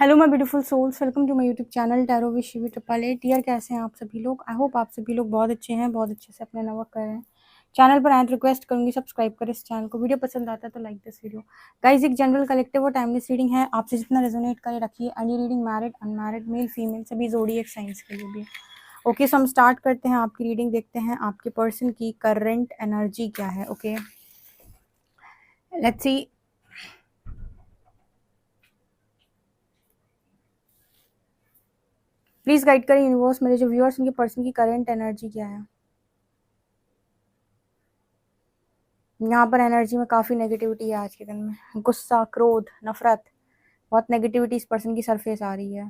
Hello my beautiful souls, welcome to my YouTube channel tarot with Shivi triple eight. यार कैसे हैं आप सभी लोग? आई होप आप सभी लोग बहुत अच्छे हैं, बहुत अच्छे से अपना वर्क कर रहे हैं। चैनल पर आए तो रिक्वेस्ट करूंगी सब्सक्राइब करें इस चैनल को। वीडियो पसंद आता है तो लाइक दिस वीडियो। गाइस, एक जनरल कलेक्टिव और टाइमलेस रीडिंग है, आपसे जितना रेजोनेट करे रखिए। एंड ये reading married unmarried male female सभी ज़ोडिएक साइंस के लिए भी। ओके, सो हम स्टार्ट करते हैं आपकी रीडिंग। देखते हैं आपके पर्सन की करंट एनर्जी क्या है। Okay, let's see. Please guide करें यूनिवर्स, मेरे जो व्यूअर्स उनके पर्सन की करंट एनर्जी क्या है। यहाँ पर एनर्जी में काफ़ी नेगेटिविटी है आज के दिन में। गुस्सा, क्रोध, नफरत, बहुत नेगेटिविटी इस पर्सन की सरफेस आ रही है।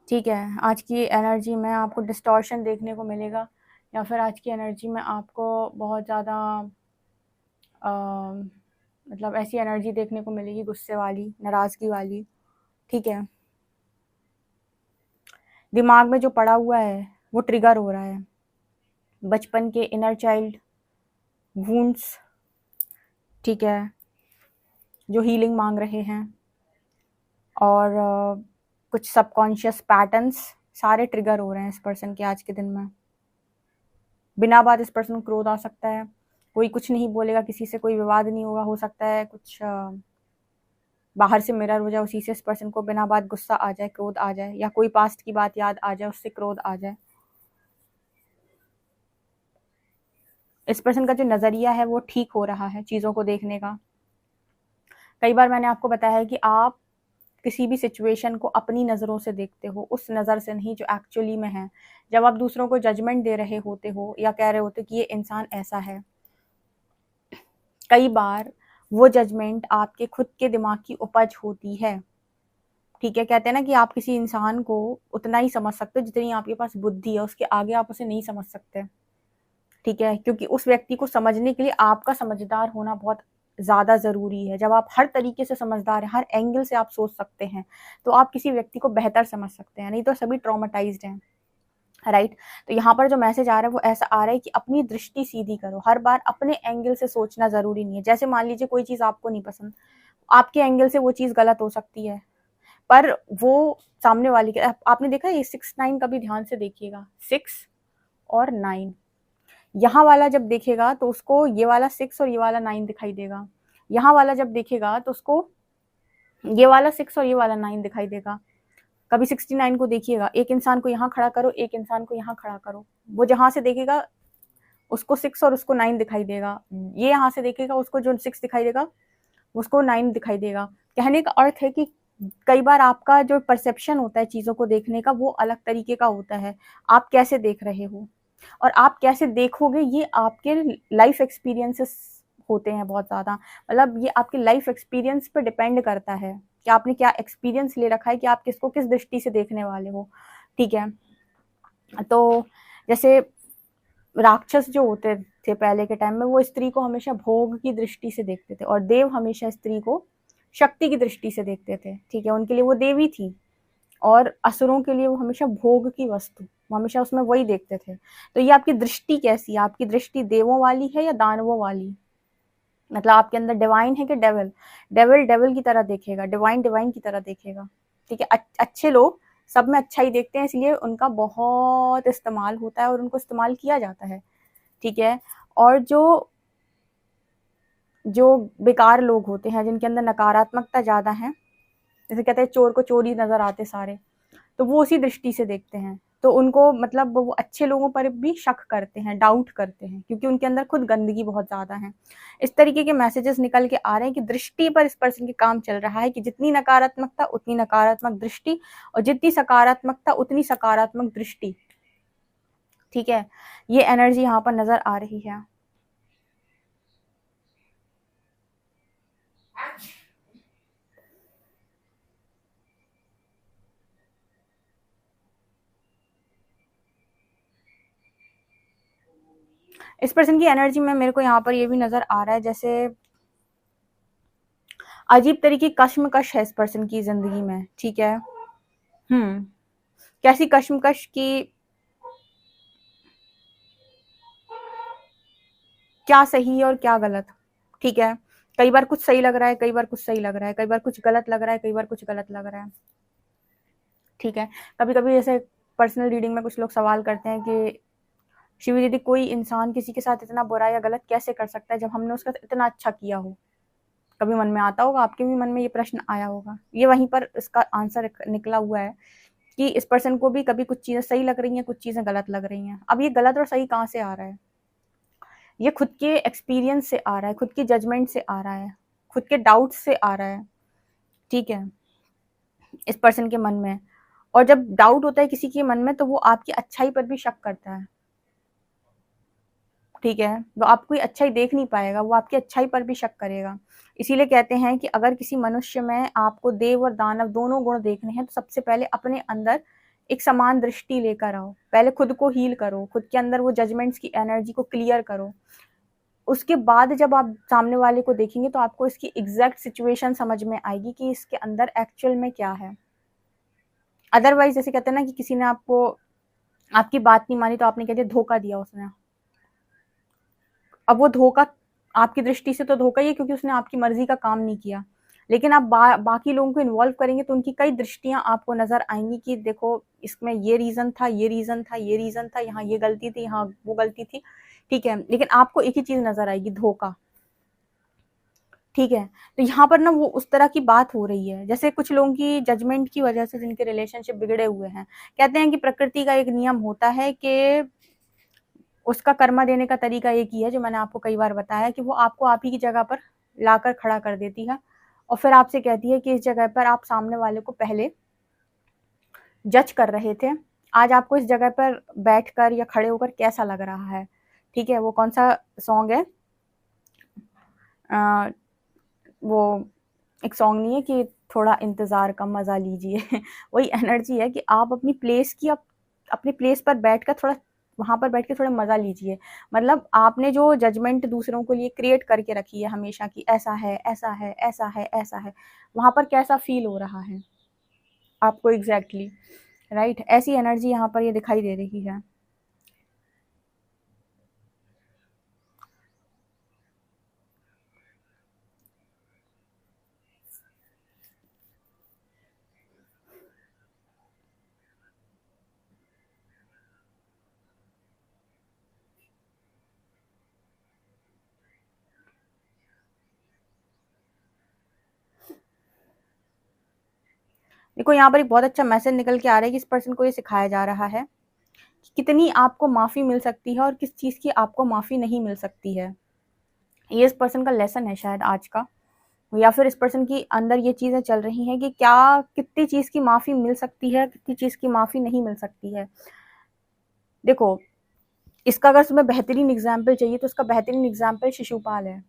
ठीक है, आज की एनर्जी में आपको डिस्टॉर्शन देखने को मिलेगा, या फिर आज की एनर्जी में आपको बहुत ज़्यादा मतलब ऐसी एनर्जी देखने को मिलेगी गुस्से वाली, नाराज़गी वाली। ठीक है, दिमाग में जो पड़ा हुआ है वो ट्रिगर हो रहा है। बचपन के इनर चाइल्ड वुंड्स, ठीक है, जो हीलिंग मांग रहे हैं, और कुछ सबकॉन्शियस पैटर्न्स सारे ट्रिगर हो रहे हैं इस पर्सन के आज के दिन में। बिना बात इस पर्सन को क्रोध आ सकता है। कोई कुछ नहीं बोलेगा, किसी से कोई विवाद नहीं होगा। हो सकता है कुछ बाहर से मिरर हो जाए, उसी से इस पर्सन को बिना बात गुस्सा आ जाए, क्रोध आ जाए, या कोई पास्ट की बात याद आ जाए, उससे क्रोध आ जाए। इस पर्सन का जो नज़रिया है वो ठीक हो रहा है चीज़ों को देखने का। कई बार मैंने आपको बताया है कि आप किसी भी सिचुएशन को अपनी नज़रों से देखते हो, उस नज़र से नहीं जो एक्चुअली में है। जब आप दूसरों को जजमेंट दे रहे होते हो या कह रहे होते कि ये इंसान ऐसा है, कई बार वो जजमेंट आपके खुद के दिमाग की उपज होती है। ठीक है, कहते हैं ना कि आप किसी इंसान को उतना ही समझ सकते हो जितनी आपके पास बुद्धि है, उसके आगे आप उसे नहीं समझ सकते। ठीक है, क्योंकि उस व्यक्ति को समझने के लिए आपका समझदार होना बहुत ज़्यादा ज़रूरी है। जब आप हर तरीके से समझदार हैं, हर एंगल से आप सोच सकते हैं, तो आप किसी व्यक्ति को बेहतर समझ सकते हैं। नहीं तो सभी ट्रॉमेटाइज्ड हैं, राइट। तो यहाँ पर जो मैसेज आ रहा है वो ऐसा आ रहा है कि अपनी दृष्टि सीधी करो। हर बार अपने एंगल से सोचना ज़रूरी नहीं है। जैसे मान लीजिए कोई चीज़ आपको नहीं पसंद, आपके एंगल से वो चीज़ गलत हो सकती है, पर वो सामने वाले के, आपने देखा ये 6-9 का भी ध्यान से देखिएगा। 6 और 9, यहाँ वाला जब देखेगा तो उसको ये वाला 6 और ये वाला 9 दिखाई देगा। यहाँ वाला जब देखेगा तो उसको ये वाला 6 और ये वाला 9 दिखाई देगा। कभी 69 को देखिएगा, एक इंसान को यहाँ खड़ा करो, एक इंसान को यहाँ खड़ा करो, वो जहां से देखेगा उसको 6 और उसको 9 दिखाई देगा। ये यहाँ से देखेगा, उसको जो 6 दिखाई देगा उसको 9 दिखाई देगा। कहने का अर्थ है कि कई बार आपका जो परसेप्शन होता है चीज़ों को देखने का वो अलग तरीके का होता है। आप कैसे देख रहे हो और आप कैसे देखोगे, ये आपके लाइफ एक्सपीरियंसेस होते हैं बहुत ज़्यादा। मतलब ये आपके लाइफ एक्सपीरियंस पे डिपेंड करता है कि आपने क्या एक्सपीरियंस ले रखा है, कि आप किसको किस दृष्टि से देखने वाले हो। ठीक है, तो जैसे राक्षस जो होते थे पहले के टाइम में, वो स्त्री को हमेशा भोग की दृष्टि से देखते थे, और देव हमेशा स्त्री को शक्ति की दृष्टि से देखते थे। ठीक है, उनके लिए वो देवी थी, और असुरों के लिए वो हमेशा भोग की वस्तु, वो हमेशा उसमें वही देखते थे। तो ये आपकी दृष्टि कैसी है? आपकी दृष्टि देवों वाली है या दानवों वाली? मतलब आपके अंदर डिवाइन है कि डेविल? डेविल डेविल की तरह देखेगा, डिवाइन डिवाइन की तरह देखेगा। ठीक है, अच्छे लोग सब में अच्छा ही देखते हैं, इसलिए उनका बहुत इस्तेमाल होता है और उनको इस्तेमाल किया जाता है। ठीक है, और जो जो बेकार लोग होते हैं, जिनके अंदर नकारात्मकता ज़्यादा है, जैसे कहते हैं चोर को चोरी नज़र आते सारे, तो वो उसी दृष्टि से देखते हैं। तो उनको मतलब वो अच्छे लोगों पर भी शक करते हैं, डाउट करते हैं, क्योंकि उनके अंदर खुद गंदगी बहुत ज़्यादा है। इस तरीके के मैसेजेस निकल के आ रहे हैं कि दृष्टि पर इस पर्सन के काम चल रहा है, कि जितनी नकारात्मकता उतनी नकारात्मक दृष्टि, और जितनी सकारात्मकता उतनी सकारात्मक दृष्टि। ठीक है, ये एनर्जी यहाँ पर नज़र आ रही है। इस पर्सन की एनर्जी में मेरे को यहाँ पर ये भी नज़र आ रहा है, जैसे अजीब तरीके की कश्मकश है इस पर्सन की ज़िंदगी में। ठीक है, कैसी कश्मकश की, क्या सही और क्या गलत। ठीक है, कई बार कुछ सही लग रहा है, कई बार कुछ सही लग रहा है, कई बार कुछ गलत लग रहा है, कई बार कुछ गलत लग रहा है। ठीक है, कभी कभी जैसे पर्सनल रीडिंग में कुछ लोग सवाल करते हैं कि शिवी दीदी, कोई इंसान किसी के साथ इतना बुरा या गलत कैसे कर सकता है जब हमने उसका इतना अच्छा किया हो। कभी मन में आता होगा, आपके भी मन में ये प्रश्न आया होगा। ये वहीं पर इसका आंसर निकला हुआ है कि इस पर्सन को भी कभी कुछ चीजें सही लग रही हैं, कुछ चीजें गलत लग रही हैं। अब ये गलत और सही कहाँ से आ रहा है? ये खुद के एक्सपीरियंस से आ रहा है, खुद की जजमेंट से आ रहा है, खुद के डाउट से आ रहा है। ठीक है, इस पर्सन के मन में। और जब डाउट होता है किसी के मन में तो वो आपकी अच्छाई पर भी शक करता है। ठीक है, वो आपकी अच्छाई देख नहीं पाएगा, वो आपकी अच्छाई पर भी शक करेगा। इसीलिए कहते हैं कि अगर किसी मनुष्य में आपको देव और दानव दोनों गुण देखने हैं तो सबसे पहले अपने अंदर एक समान दृष्टि लेकर आओ। पहले खुद को हील करो, खुद के अंदर वो जजमेंट्स की एनर्जी को क्लियर करो। उसके बाद जब आप सामने वाले को देखेंगे तो आपको इसकी एग्जैक्ट सिचुएशन समझ में आएगी कि इसके अंदर एक्चुअल में क्या है। अदरवाइज जैसे कहते हैं ना कि किसी ने आपको आपकी बात नहीं मानी तो आपने कह दिया धोखा दिया उसने। अब वो धोखा आपकी दृष्टि से तो धोखा ही है क्योंकि उसने आपकी मर्जी का काम नहीं किया। लेकिन आप बाकी लोगों को इन्वॉल्व करेंगे तो उनकी कई दृष्टियां आपको नजर आएंगी कि देखो इसमें ये रीजन था, ये रीजन था, ये रीजन था, यहाँ ये गलती थी, यहाँ वो गलती थी। ठीक है, लेकिन आपको एक ही चीज नजर आएगी, धोखा। ठीक है, तो यहाँ पर ना वो उस तरह की बात हो रही है। जैसे कुछ लोगों की जजमेंट की वजह से जिनके रिलेशनशिप बिगड़े हुए हैं, कहते हैं कि प्रकृति का एक नियम होता है कि उसका कर्मा देने का तरीका एक ही है, जो मैंने आपको कई बार बताया कि वो आपको आप ही की जगह पर लाकर खड़ा कर देती है और फिर आपसे कहती है कि इस जगह पर आप सामने वाले को पहले जज कर रहे थे, आज आपको इस जगह पर बैठकर या खड़े होकर कैसा लग रहा है। ठीक है, वो कौन सा सॉन्ग है, वो एक सॉन्ग नहीं है कि थोड़ा इंतजार का मजा लीजिए वही एनर्जी है कि आप अपनी प्लेस की अपनी प्लेस पर बैठकर थोड़ा वहां पर बैठ के थोड़ा मजा लीजिए। मतलब आपने जो जजमेंट दूसरों के लिए क्रिएट करके रखी है हमेशा की, ऐसा है, ऐसा है, ऐसा है, ऐसा है, वहां पर कैसा फील हो रहा है आपको एग्जैक्टली राइट। ऐसी एनर्जी यहाँ पर ये दिखाई दे रही है। देखो यहाँ पर एक बहुत अच्छा मैसेज निकल के आ रहा है कि इस पर्सन को ये सिखाया जा रहा है कि कितनी आपको माफी मिल सकती है और किस चीज की आपको माफी नहीं मिल सकती है। ये इस पर्सन का लेसन है शायद आज का, या फिर इस पर्सन की अंदर ये चीजें चल रही हैं कि क्या कितनी चीज की माफी मिल सकती है, कितनी चीज की माफी नहीं मिल सकती है। देखो, इसका अगर तुम्हें बेहतरीन एग्जाम्पल चाहिए तो इसका बेहतरीन एग्जाम्पल शिशुपाल है।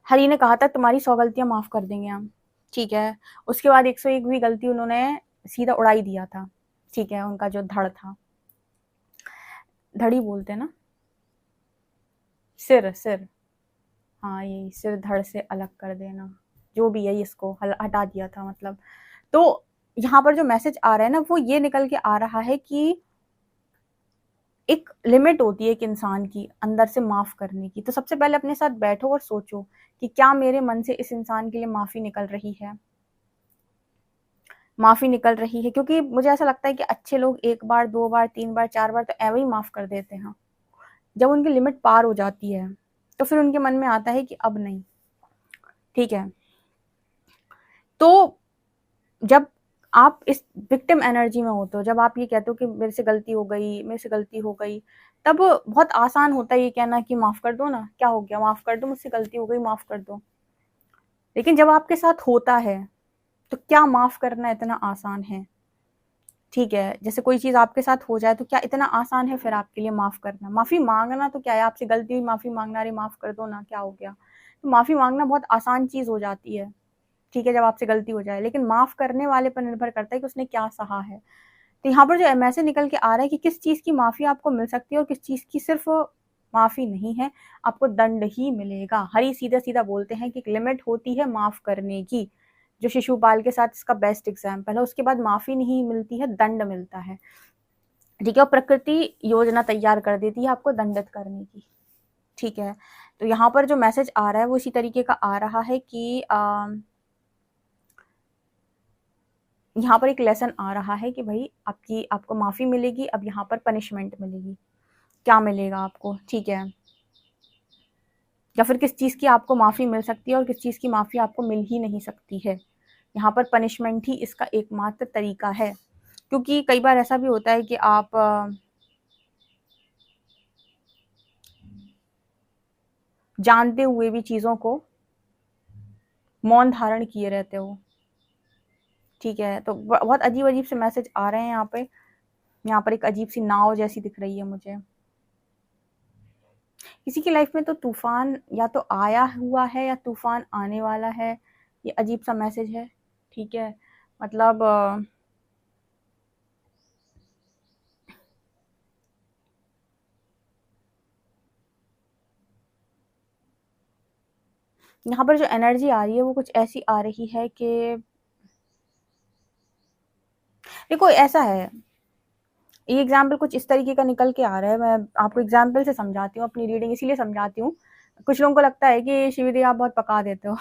हरि ने कहा था तुम्हारी 100 गलतियां माफ कर देंगे हम। ठीक है, उसके बाद 101वीं गलती उन्होंने सीधा उड़ा ही दिया था। ठीक है, उनका जो धड़ था, धड़ी बोलते हैं ना, सिर सिर, हाँ यही सिर धड़ से अलग कर देना, जो भी है इसको हटा दिया था मतलब। तो यहाँ पर जो मैसेज आ रहा है ना वो ये निकल के आ रहा है कि एक लिमिट होती है एक इंसान की अंदर से माफ करने की। तो सबसे पहले अपने साथ बैठो और सोचो कि क्या मेरे मन से इस इंसान के लिए माफी निकल रही है, माफी निकल रही है। क्योंकि मुझे ऐसा लगता है कि अच्छे लोग 1 बार 2 बार 3 बार 4 बार तो ऐवे ही माफ कर देते हैं। जब उनकी लिमिट पार हो जाती है तो फिर उनके मन में आता है कि अब नहीं। ठीक है, तो जब आप इस विक्टिम एनर्जी में होते हो, जब आप ये कहते हो कि मेरे से गलती हो गई, मेरे से गलती हो गई, तब बहुत आसान होता है ये कहना कि माफ कर दो ना, क्या हो गया, माफ कर दो, मुझसे गलती हो गई, माफ कर दो। लेकिन जब आपके साथ होता है तो क्या माफ करना इतना आसान है? ठीक है, जैसे कोई चीज आपके साथ हो जाए तो क्या इतना आसान है फिर आपके लिए माफ करना? माफी मांगना तो क्या है, आपसे गलती हुई माफी मांगना, अरे माफ कर दो ना, क्या हो गया। तो माफी मांगना बहुत आसान चीज हो जाती है। ठीक है, जब आपसे गलती हो जाए, लेकिन माफ करने वाले पर निर्भर करता है कि उसने क्या सहा है। तो यहाँ पर जो मैसेज निकल के आ रहा है कि किस चीज की माफी आपको मिल सकती है और किस चीज की सिर्फ माफी नहीं है, आपको दंड ही मिलेगा। हरी सीधा सीधा बोलते हैं कि एक लिमिट होती है माफ करने की, जो शिशुपाल के साथ इसका बेस्ट एग्जाम्पल है। उसके बाद माफी नहीं मिलती है, दंड मिलता है। ठीक है, और प्रकृति योजना तैयार कर देती है आपको दंडित करने की। ठीक है, तो यहाँ पर जो मैसेज आ रहा है वो इसी तरीके का आ रहा है कि यहाँ पर एक लेसन आ रहा है कि भाई आपको माफ़ी मिलेगी, अब यहाँ पर पनिशमेंट मिलेगी। क्या मिलेगा आपको, ठीक है? या फिर किस चीज़ की आपको माफ़ी मिल सकती है और किस चीज़ की माफ़ी आपको मिल ही नहीं सकती है। यहाँ पर पनिशमेंट ही इसका एकमात्र तरीका है। क्योंकि कई बार ऐसा भी होता है कि आप जानते हुए भी चीज़ों को मौन धारण किए रहते हो, ठीक है? तो बहुत अजीब-अजीब से मैसेज आ रहे हैं यहाँ पे। यहाँ पर एक अजीब सी नाव जैसी दिख रही है मुझे। किसी की लाइफ में तो तूफान या तो आया हुआ है या तूफान आने वाला है। ये अजीब सा मैसेज है, ठीक है? मतलब यहाँ पर जो एनर्जी आ रही है वो कुछ ऐसी आ रही है कि देखो ऐसा है, ये एग्जाम्पल कुछ इस तरीके का निकल के आ रहा है। मैं आपको एग्जाम्पल से समझाती हूँ, अपनी रीडिंग इसीलिए समझाती हूँ। कुछ लोगों को लगता है कि शिविदी आप बहुत पका देते हो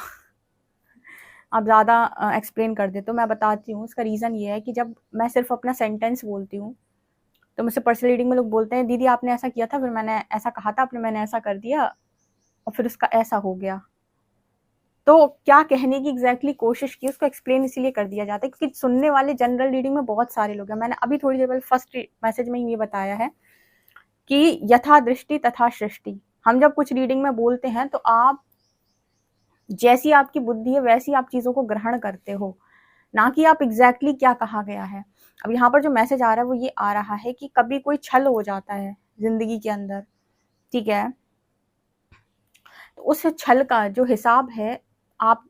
आप ज़्यादा एक्सप्लेन कर देते हो। मैं बताती हूँ, उसका रीज़न ये है कि जब मैं सिर्फ अपना सेंटेंस बोलती हूँ तो मुझसे पर्सनल रीडिंग में लोग बोलते हैं, दीदी आपने ऐसा किया था, फिर मैंने ऐसा कहा था, मैंने ऐसा कर दिया और फिर उसका ऐसा हो गया। तो क्या कहने की एग्जैक्टली कोशिश की, उसको एक्सप्लेन इसीलिए कर दिया जाता है क्योंकि सुनने वाले जनरल रीडिंग में बहुत सारे लोग हैं। मैंने अभी थोड़ी देर पहले फर्स्ट मैसेज में ही ये बताया है कि यथा दृष्टि तथा सृष्टि। हम जब कुछ रीडिंग में बोलते हैं तो आप जैसी आपकी बुद्धि है वैसी आप चीज़ों को ग्रहण करते हो, ना कि आप एग्जैक्टली क्या कहा गया है। अब यहाँ पर जो मैसेज आ रहा है वो ये आ रहा है कि कभी कोई छल हो जाता है ज़िंदगी के अंदर, ठीक है? तो उस छल का जो हिसाब है आप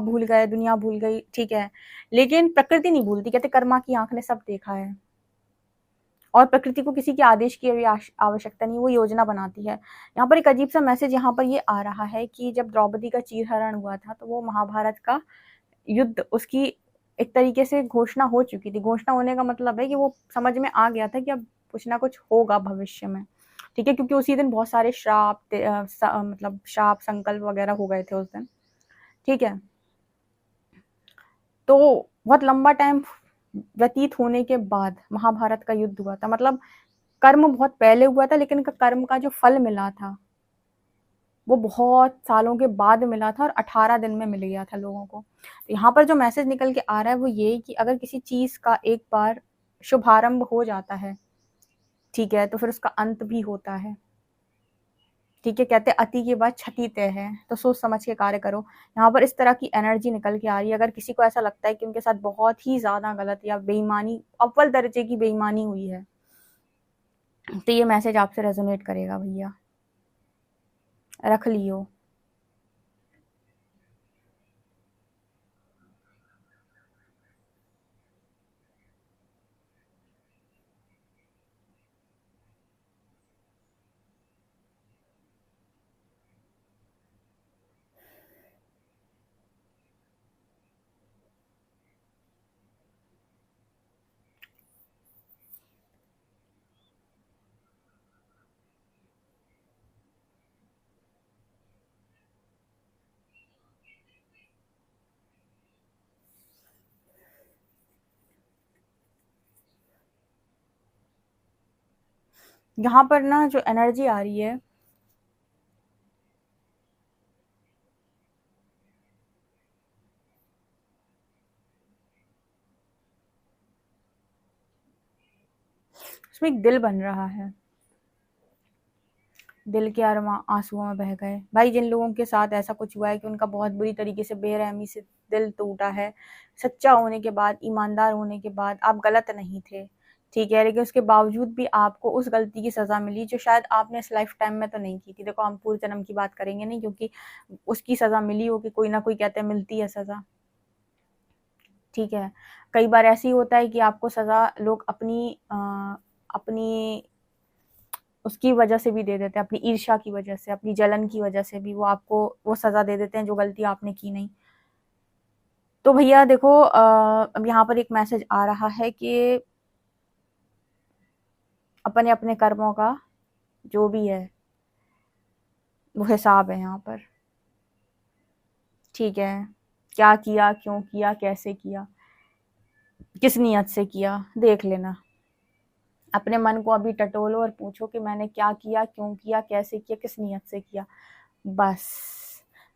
भूल गए, दुनिया भूल गई, ठीक है? लेकिन प्रकृति नहीं भूलती, कहते कर्मा की आँख ने सब देखा है। और प्रकृति को किसी के आदेश की अभी आवश्यकता नहीं, वो योजना बनाती है। यहाँ पर एक अजीब सा मैसेज यहाँ पर ये आ रहा है कि जब द्रौपदी का चीरहरण हुआ था तो वो महाभारत का युद्ध, उसकी एक तरीके से घोषणा हो चुकी थी। घोषणा होने का मतलब है कि वो समझ में आ गया था कि अब कुछ ना कुछ होगा भविष्य में, ठीक है? क्योंकि उसी दिन बहुत सारे मतलब श्राप संकल्प वगैरह हो गए थे उस दिन, ठीक है? तो बहुत लंबा टाइम व्यतीत होने के बाद महाभारत का युद्ध हुआ था। मतलब कर्म बहुत पहले हुआ था लेकिन कर्म का जो फल मिला था वो बहुत सालों के बाद मिला था और 18 दिन में मिल गया था लोगों को। तो यहाँ पर जो मैसेज निकल के आ रहा है वो ये कि अगर किसी चीज़ का एक बार शुभारंभ हो जाता है, ठीक है, तो फिर उसका अंत भी होता है, ठीक है? कहते हैं अति के बाद क्षति तय है, तो सोच समझ के कार्य करो। यहाँ पर इस तरह की एनर्जी निकल के आ रही है। अगर किसी को ऐसा लगता है कि उनके साथ बहुत ही ज़्यादा गलत या बेईमानी, अव्वल दर्जे की बेईमानी हुई है, तो ये मैसेज आपसे रेजोनेट करेगा भैया, रख लियो। यहाँ पर ना जो एनर्जी आ रही है उसमें एक दिल बन रहा है, दिल के अरमा आंसुओं में बह गए। भाई जिन लोगों के साथ ऐसा कुछ हुआ है कि उनका बहुत बुरी तरीके से बेरहमी से दिल टूटा है, सच्चा होने के बाद, ईमानदार होने के बाद, आप गलत नहीं थे, ठीक है? लेकिन उसके बावजूद भी आपको उस गलती की सज़ा मिली जो शायद आपने इस लाइफ टाइम में तो नहीं की थी। देखो हम पूर्व जन्म की बात करेंगे नहीं क्योंकि उसकी सज़ा मिली होगी, कोई ना कोई कहते हैं मिलती है सज़ा, ठीक है? कई बार ऐसे ही होता है कि आपको सज़ा लोग अपनी उसकी वजह से भी दे देते हैं, अपनी ईर्ष्या की वजह से, अपनी जलन की वजह से भी वो आपको वो सज़ा दे देते हैं जो गलती आपने की नहीं। तो भैया देखो अब यहाँ पर एक मैसेज आ रहा है कि अपने-अपने कर्मों का जो भी है, ठीक है? वो आपको वो सज़ा दे देते हैं जो गलती आपने की नहीं। तो भैया देखो अब यहाँ पर एक मैसेज आ रहा है कि अपने अपने कर्मों का जो भी है, ठीक है? वो आपको वो सज़ा दे देते हैं जो गलती आपने की नहीं। वो हिसाब है यहाँ पर, ठीक है। क्या किया, क्यों किया, कैसे किया, किस नियत से किया, देख लेना। अपने मन को अभी टटोलो और पूछो कि मैंने क्या किया, क्यों किया, कैसे किया, किस नियत से किया। बस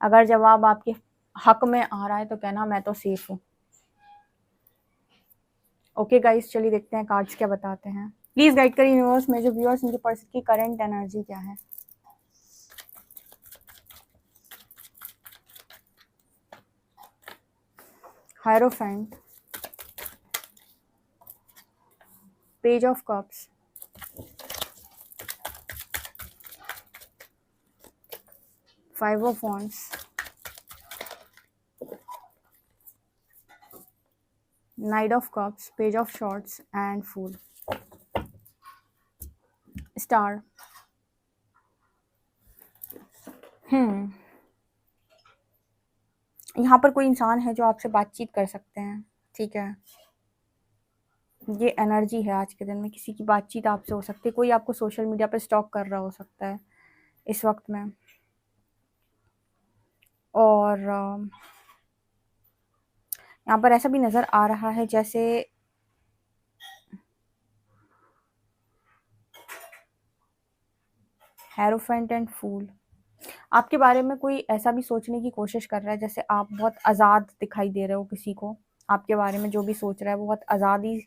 अगर जवाब आपके हक में आ रहा है तो कहना मैं तो सेफ हूँ। ओके गाइस, चलिए देखते हैं कार्ड्स क्या बताते हैं। प्लीज गाइड करिए यूनिवर्स में जो व्यूअर्स, उनके पर्सन की करंट एनर्जी क्या है। Hierophant, page of cups, five of wands, knight of cups, page of swords and fool. Star. यहाँ पर कोई इंसान है जो आपसे बातचीत कर सकते हैं, ठीक है। ये एनर्जी है आज के दिन में, किसी की बातचीत आपसे हो सकती है, कोई आपको सोशल मीडिया पर स्टॉक कर रहा हो सकता है इस वक्त में। और यहाँ पर ऐसा भी नज़र आ रहा है जैसे हेरोफेंट एंड फूल, आपके बारे में कोई ऐसा भी सोचने की कोशिश कर रहा है जैसे आप बहुत आज़ाद दिखाई दे रहे हो किसी को। आपके बारे में जो भी सोच रहा है वो बहुत आज़ादी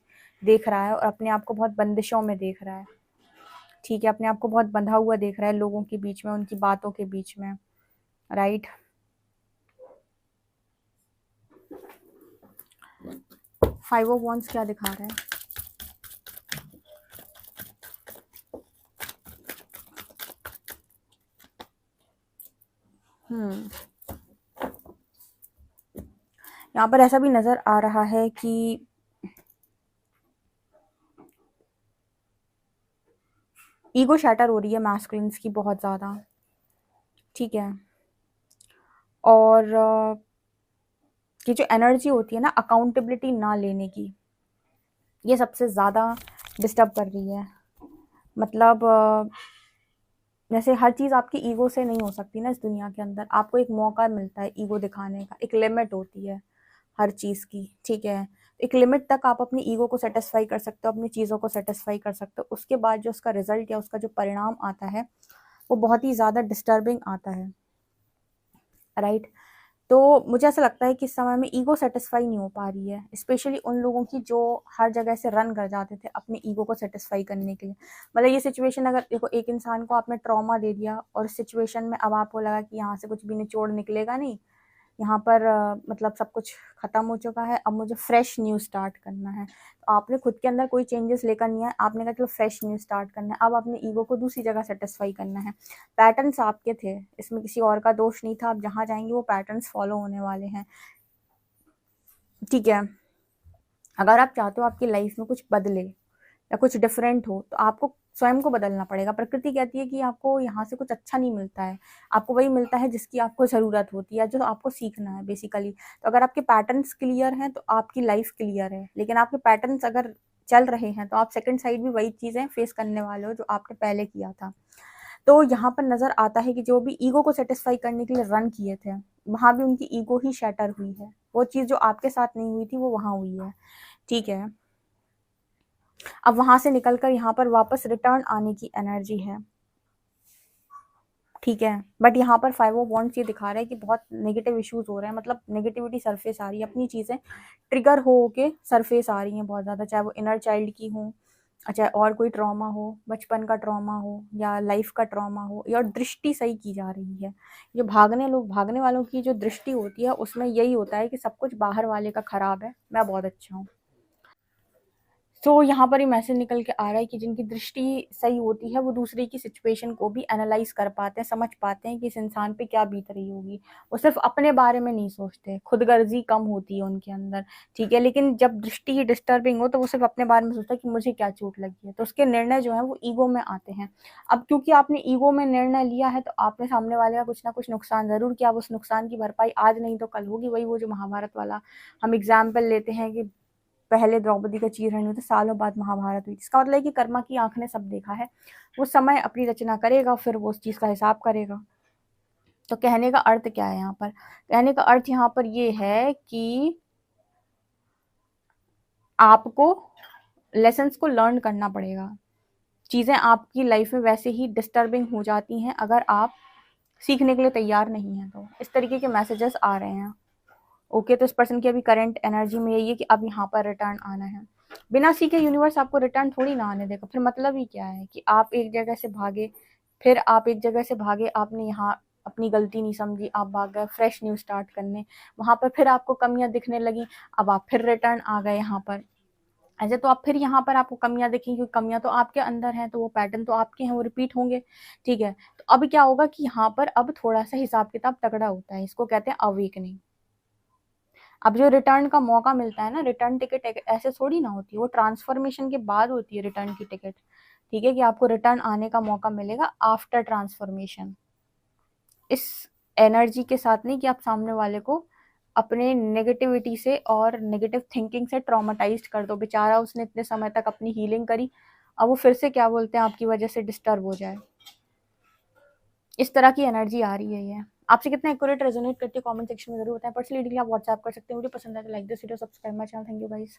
देख रहा है और अपने आप को बहुत बंदिशों में देख रहा है, ठीक है। अपने आप को बहुत बंधा हुआ देख रहा है लोगों के बीच में, उनकी बातों के बीच में, राइट। फाइव ऑफ वॉन्ड्स क्या दिखा रहा है। यहाँ पर ऐसा भी नज़र आ रहा है कि ईगो शैटर हो रही है मैस्कुलिन्स की बहुत ज़्यादा, ठीक है। और ये जो एनर्जी होती है ना अकाउंटेबिलिटी ना लेने की, ये सबसे ज़्यादा डिस्टर्ब कर रही है। मतलब जैसे हर चीज़ आपकी ईगो से नहीं हो सकती ना इस दुनिया के अंदर, आपको एक मौका मिलता है ईगो दिखाने का, एक लिमिट होती है हर चीज़ की, ठीक है। एक लिमिट तक आप अपनी ईगो को सेटिस्फाई कर सकते हो, अपनी चीज़ों को सेटिस्फाई कर सकते हो, उसके बाद जो उसका रिजल्ट या उसका जो परिणाम आता है वो बहुत ही ज़्यादा डिस्टर्बिंग आता है, राइट। तो मुझे ऐसा लगता है कि इस समय में ईगो सेटिस्फाई नहीं हो पा रही है, स्पेशली उन लोगों की जो हर जगह से रन कर जाते थे अपने ईगो को सेटिस्फाई करने के लिए। मतलब ये सिचुएशन, अगर देखो एक इंसान को आपने ट्रॉमा दे दिया और सिचुएशन में अब आपको लगा कि यहाँ से कुछ भी निचोड़ निकलेगा नहीं, यहाँ पर मतलब सब कुछ खत्म हो चुका है, अब मुझे फ्रेश न्यू स्टार्ट करना है। तो आपने खुद के अंदर कोई चेंजेस लेकर नहीं आए, आपने कहा चलो फ्रेश न्यू स्टार्ट करना है, अब अपने ईगो को दूसरी जगह सेटिस्फाई करना है। पैटर्न्स आपके थे, इसमें किसी और का दोष नहीं था, आप जहाँ जाएंगे वो पैटर्न्स फॉलो होने वाले हैं, ठीक है। अगर आप चाहते हो आपकी लाइफ में कुछ बदले या कुछ डिफरेंट हो तो आपको स्वयं को बदलना पड़ेगा। प्रकृति कहती है कि आपको यहाँ से कुछ अच्छा नहीं मिलता है, आपको वही मिलता है जिसकी आपको ज़रूरत होती है, जो आपको सीखना है बेसिकली। तो अगर आपके पैटर्न्स क्लियर हैं तो आपकी लाइफ क्लियर है, लेकिन आपके पैटर्न्स अगर चल रहे हैं तो आप सेकंड साइड भी वही चीज़ें फेस करने वाले हो जो आपने पहले किया था। तो यहाँ पर नज़र आता है कि जो भी ईगो को सेटिस्फाई करने के लिए रन किए थे, वहाँ भी उनकी ईगो ही शैटर हुई है। वो चीज़ जो आपके साथ नहीं हुई थी वो वहाँ हुई है, ठीक है। अब वहां से निकलकर यहाँ पर वापस रिटर्न आने की एनर्जी है, ठीक है। बट यहाँ पर फाइव ऑफ वॉन्ड्स ये दिखा रहा है कि बहुत नेगेटिव इश्यूज हो रहे हैं, मतलब नेगेटिविटी सरफेस आ रही है, अपनी चीज़ें ट्रिगर हो के सरफेस आ रही हैं बहुत ज़्यादा, चाहे वो इनर चाइल्ड की हो, चाहे और कोई ट्रॉमा हो, बचपन का ट्रॉमा हो या लाइफ का ट्रॉमा हो, या दृष्टि सही की जा रही है। जो भागने वालों की जो दृष्टि होती है उसमें यही होता है कि सब कुछ बाहर वाले का खराब है, मैं बहुत अच्छा हूँ। तो यहाँ पर ही मैसेज निकल के आ रहा है कि जिनकी दृष्टि सही होती है वो दूसरे की सिचुएशन को भी एनालाइज कर पाते हैं, समझ पाते हैं कि इस इंसान पे क्या बीत रही होगी। वो सिर्फ अपने बारे में नहीं सोचते, खुदगर्जी कम होती है उनके अंदर, ठीक है। लेकिन जब दृष्टि ही डिस्टर्बिंग हो तो वो सिर्फ अपने बारे में सोचता है कि मुझे क्या चोट लगी है, तो उसके निर्णय जो है वो ईगो में आते हैं। अब क्योंकि आपने ईगो में निर्णय लिया है तो आपने सामने वाले का कुछ ना कुछ नुकसान जरूर किया, उस नुकसान की भरपाई आज नहीं तो कल होगी। वही वो जो महाभारत वाला हम एग्जाम्पल लेते हैं कि पहले द्रौपदी का चीरहरण हुई थी, सालों बाद महाभारत हुई। इसका मतलब है कि कर्मा की आंख ने सब देखा है, वो समय अपनी रचना करेगा, फिर वो उस चीज़ का हिसाब करेगा। तो कहने का अर्थ क्या है यहाँ पर? कहने का अर्थ यहाँ पर ये है कि आपको लेसन्स को लर्न करना पड़ेगा। चीज़ें आपकी लाइफ में वैसे ही डिस्टर्बिंग हो जाती हैं अगर आप सीखने के लिए तैयार नहीं हैं। तो इस तरीके के मैसेजेस आ रहे हैं। ओके, तो इस पर्सन की अभी करंट एनर्जी में यही है कि अब यहाँ पर रिटर्न आना है। बिना सीखे यूनिवर्स आपको रिटर्न थोड़ी ना आने देगा। फिर मतलब ही क्या है कि आप एक जगह से भागे, फिर आप एक जगह से भागे, आपने यहाँ अपनी गलती नहीं समझी, आप भाग गए फ्रेश न्यू स्टार्ट करने, वहाँ पर फिर आपको कमियां दिखने लगी, अब आप फिर रिटर्न आ गए यहाँ पर। ऐसे तो आप फिर यहाँ पर आपको कमियां दिखेंगी, क्योंकि कमियां तो आपके अंदर हैं, तो वो पैटर्न तो आपके हैं, वो रिपीट होंगे। ठीक है, तो अब क्या होगा कि यहाँ पर अब थोड़ा सा हिसाब किताब तगड़ा होता है, इसको कहते हैं अवेकनिंग। अब जो रिटर्न का मौका मिलता है ना, रिटर्न टिकट ऐसे थोड़ी ना होती है, वो ट्रांसफॉर्मेशन के बाद होती है रिटर्न की टिकट। ठीक है, कि आपको रिटर्न आने का मौका मिलेगा आफ्टर ट्रांसफॉर्मेशन। इस एनर्जी के साथ नहीं कि आप सामने वाले को अपने नेगेटिविटी से और नेगेटिव थिंकिंग से ट्रॉमेटाइज्ड कर दो। बेचारा उसने इतने समय तक अपनी हीलिंग करी, अब वो फिर से क्या बोलते हैं आपकी वजह से डिस्टर्ब हो जाए। इस तरह की एनर्जी आ रही है ये। आपसे कितना एक्यूरेट रेजोनेट करती है कमेंट सेक्शन में जरूर बताएं। पर्सनली के लिए आप व्हाट्सएप कर सकते हैं। वीडियो पसंद आए तो like this video, subscribe my channel. Thank you guys.